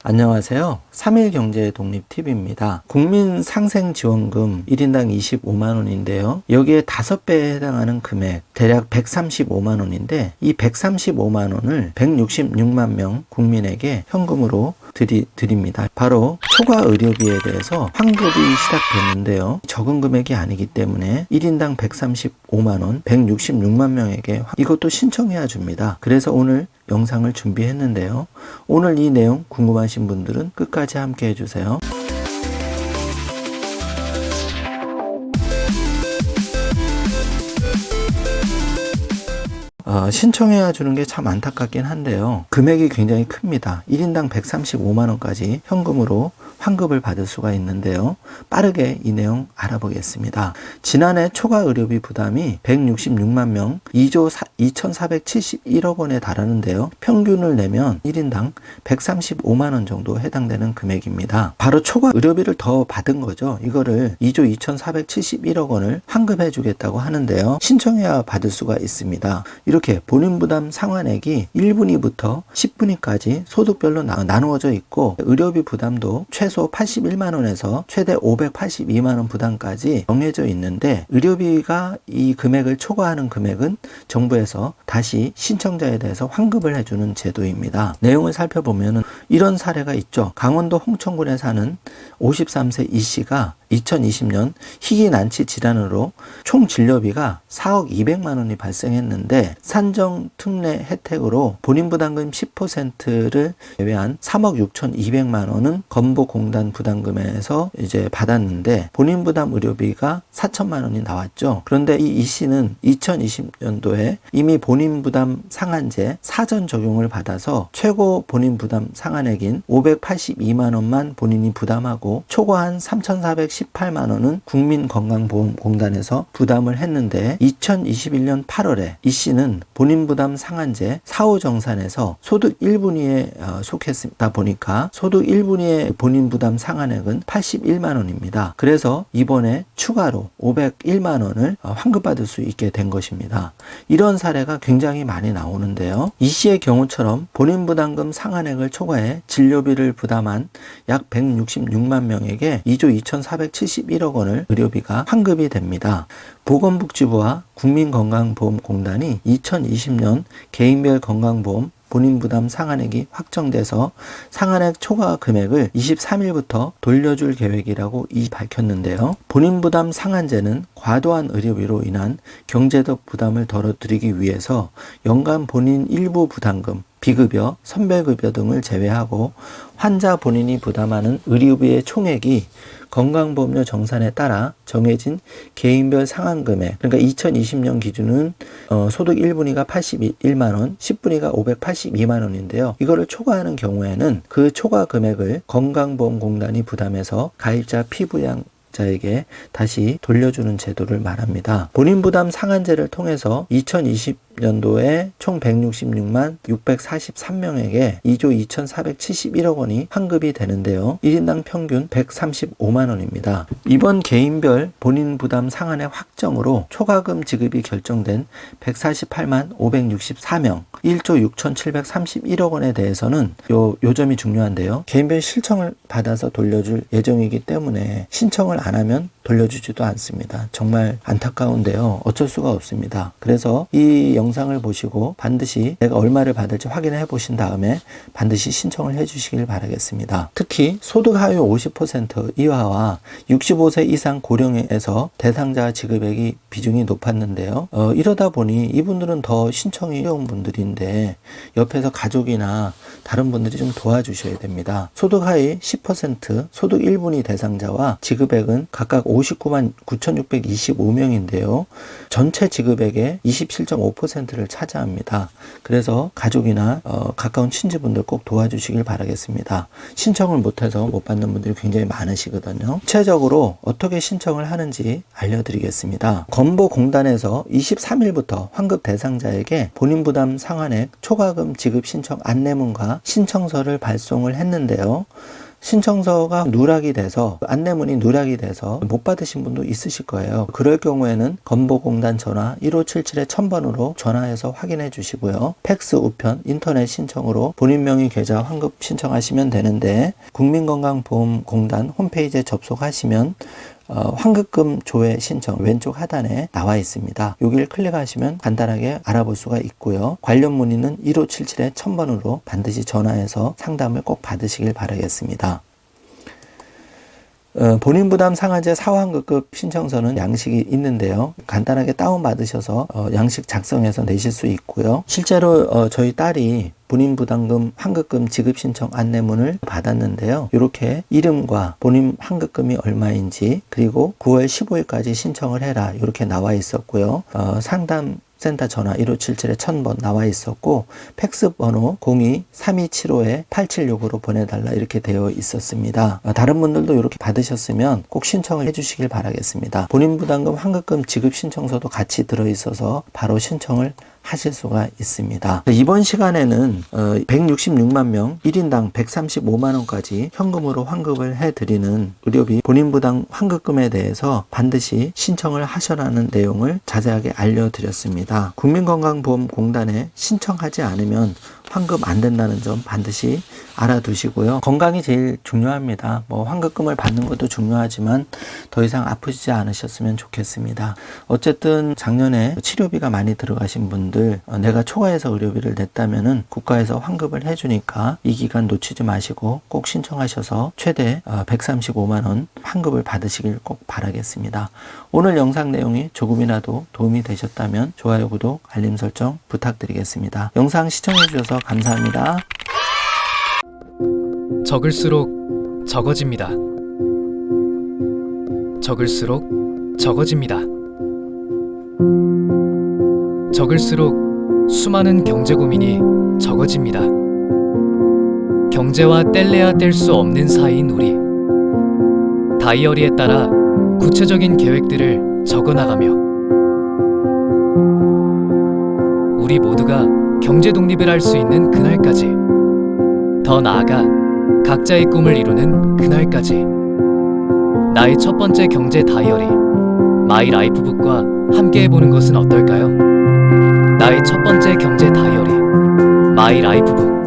안녕하세요. 3일 경제 독립TV입니다. 국민상생지원금 1인당 25만원인데요. 여기에 5배에 해당하는 금액 대략 135만원인데 이 135만원을 166만 명 국민에게 현금으로 드립니다. 바로 초과 의료비에 대해서 환급이 시작됐는데요. 적은 금액이 아니기 때문에 1인당 135만원, 166만 명에게 이것도 신청해야 줍니다. 그래서 오늘 영상을 준비했는데요. 오늘 이 내용 궁금하신 분들은 끝까지 함께 해주세요. 신청해야 주는 게 참 안타깝긴 한데요. 금액이 굉장히 큽니다. 1인당 135만원까지 현금으로 환급을 받을 수가 있는데요. 빠르게 이 내용 알아보겠습니다. 지난해 초과 의료비 부담이 166만 명, 2조 2471억 원에 달하는데요. 평균을 내면 1인당 135만원 정도 해당되는 금액입니다. 바로 초과 의료비를 더 받은 거죠. 이거를 2조 2471억 원을 환급해 주겠다고 하는데요. 신청해야 받을 수가 있습니다. 이렇게 본인 부담 상환액이 1분위부터 10분위까지 소득별로 나누어져 있고 의료비 부담도 최소 81만원에서 최대 582만원 부담까지 정해져 있는데 의료비가 이 금액을 초과하는 금액은 정부에서 다시 신청자에 대해서 환급을 해주는 제도입니다. 내용을 살펴보면 이런 사례가 있죠. 강원도 홍천군에 사는 53세 이 씨가 2020년 희귀난치 질환으로 총 진료비가 4억 200만 원이 발생했는데 산정 특례 혜택으로 본인 부담금 10%를 제외한 3억 6,200만 원은 건보공단 부담금에서 이제 받았는데 본인 부담 의료비가 4천만 원이 나왔죠. 그런데 이 씨는 2020년도에 이미 본인 부담 상한제 사전 적용을 받아서 최고 본인 부담 상한액인 582만 원만 본인이 부담하고 초과한 3,418만 원은 국민건강보험공단에서 부담을 했는데 2021년 8월에 이 씨는 본인 부담 상한제 4호 정산에서 소득 1분위에 속했다 보니까 소득 1분위의 본인 부담 상한액은 81만 원입니다. 그래서 이번에 추가로 501만 원을 환급받을 수 있게 된 것입니다. 이런 사례가 굉장히 많이 나오는데요. 이 씨의 경우처럼 본인 부담금 상한액을 초과해 진료비를 부담한 약 166만 명에게 2조 2471억 원을 의료비가 환급이 됩니다. 보건복지부와 국민건강보험공단이 2020년 개인별 건강보험 본인 부담 상한액이 확정돼서 상한액 초과 금액을 23일부터 돌려줄 계획이라고 밝혔는데요. 본인 부담 상한제는 과도한 의료비로 인한 경제적 부담을 덜어드리기 위해서 연간 본인 일부 부담금, 비급여, 선별급여 등을 제외하고 환자 본인이 부담하는 의료비의 총액이 건강보험료 정산에 따라 정해진 개인별 상한금액, 그러니까 2020년 기준은 소득 1분위가 81만원, 10분위가 582만원인데요. 이거를 초과하는 경우에는 그 초과 금액을 건강보험공단이 부담해서 가입자 피부양 자에게 다시 돌려주는 제도를 말합니다. 본인 부담 상한제를 통해서 2020년도에 총 166만 643명에게 2조 2471억 원이 환급이 되는데요. 1인당 평균 135만 원입니다. 이번 개인별 본인 부담 상한액 확정으로 초과금 지급이 결정된 148만 564명 1조 6,731억 원에 대해서는 요 점이 중요한데요. 개인별 신청을 받아서 돌려줄 예정이기 때문에 신청을 안 하면 돌려주지도 않습니다. 정말 안타까운데요. 어쩔 수가 없습니다. 그래서 이 영상을 보시고 반드시 내가 얼마를 받을지 확인해 보신 다음에 반드시 신청을 해 주시길 바라겠습니다. 특히 소득 하위 50% 이하와 65세 이상 고령에서 대상자 지급액이 비중이 높았는데요. 이러다 보니 이분들은 더 신청이 어려운 분들인데 옆에서 가족이나 다른 분들이 좀 도와주셔야 됩니다. 소득 하위 10%, 소득 1분위 대상자와 지급액은 각각 59만 9,625명인데요. 전체 지급액의 27.5%를 차지합니다. 그래서 가족이나 가까운 친지분들 꼭 도와주시길 바라겠습니다. 신청을 못해서 못 받는 분들이 굉장히 많으시거든요. 구체적으로 어떻게 신청을 하는지 알려드리겠습니다. 건보공단에서 23일부터 환급 대상자에게 본인 부담 상한액 초과금 지급 신청 안내문과 신청서를 발송을 했는데요. 신청서가 누락이 돼서 안내문이 누락이 돼서 못 받으신 분도 있으실 거예요. 그럴 경우에는 건보공단 전화 1577-1000번으로 전화해서 확인해 주시고요. 팩스, 우편, 인터넷 신청으로 본인 명의 계좌 환급 신청하시면 되는데 국민건강보험공단 홈페이지에 접속하시면 환급금 조회 신청 왼쪽 하단에 나와 있습니다. 여기를 클릭하시면 간단하게 알아볼 수가 있고요. 관련 문의는 1577-1000번으로 반드시 전화해서 상담을 꼭 받으시길 바라겠습니다. 본인 부담 상한제 사환급급 신청서는 양식이 있는데요. 간단하게 다운받으셔서 양식 작성해서 내실 수 있고요. 실제로 저희 딸이 본인 부담금 환급금 지급 신청 안내문을 받았는데요. 이렇게 이름과 본인 환급금이 얼마인지 그리고 9월 15일까지 신청을 해라 이렇게 나와 있었고요. 상담 센터 전화 1577-1000번 나와 있었고 팩스 번호 02-3275-8765로 보내달라 이렇게 되어 있었습니다. 다른 분들도 이렇게 받으셨으면 꼭 신청을 해주시길 바라겠습니다. 본인 부담금 환급금 지급 신청서도 같이 들어있어서 바로 신청을 하실 수가 있습니다. 이번 시간에는 166만 명 1인당 135만원까지 현금으로 환급을 해드리는 의료비 본인 부담 환급금에 대해서 반드시 신청을 하셔라는 내용을 자세하게 알려드렸습니다. 국민건강보험공단에 신청하지 않으면 환급 안 된다는 점 반드시 알아두시고요. 건강이 제일 중요합니다. 환급금을 받는 것도 중요하지만 더 이상 아프시지 않으셨으면 좋겠습니다. 어쨌든 작년에 치료비가 많이 들어가신 분들 내가 초과해서 의료비를 냈다면은 국가에서 환급을 해주니까 이 기간 놓치지 마시고 꼭 신청하셔서 최대 135만원 환급을 받으시길 꼭 바라겠습니다. 오늘 영상 내용이 조금이라도 도움이 되셨다면 좋아요, 구독, 알림 설정 부탁드리겠습니다. 영상 시청해주셔서 감사합니다. 적을수록 적어집니다. 적을수록 적어집니다. 적을수록 수많은 경제 고민이 적어집니다. 경제와 뗄래야 뗄 수 없는 사이인 우리. 다이어리에 따라 구체적인 계획들을 적어나가며 우리 모두가 경제 독립을 할 수 있는 그날까지, 더 나아가 각자의 꿈을 이루는 그날까지 나의 첫 번째 경제 다이어리 마이 라이프북과 함께 해보는 것은 어떨까요? 나의 첫 번째 경제 다이어리 마이 라이프북.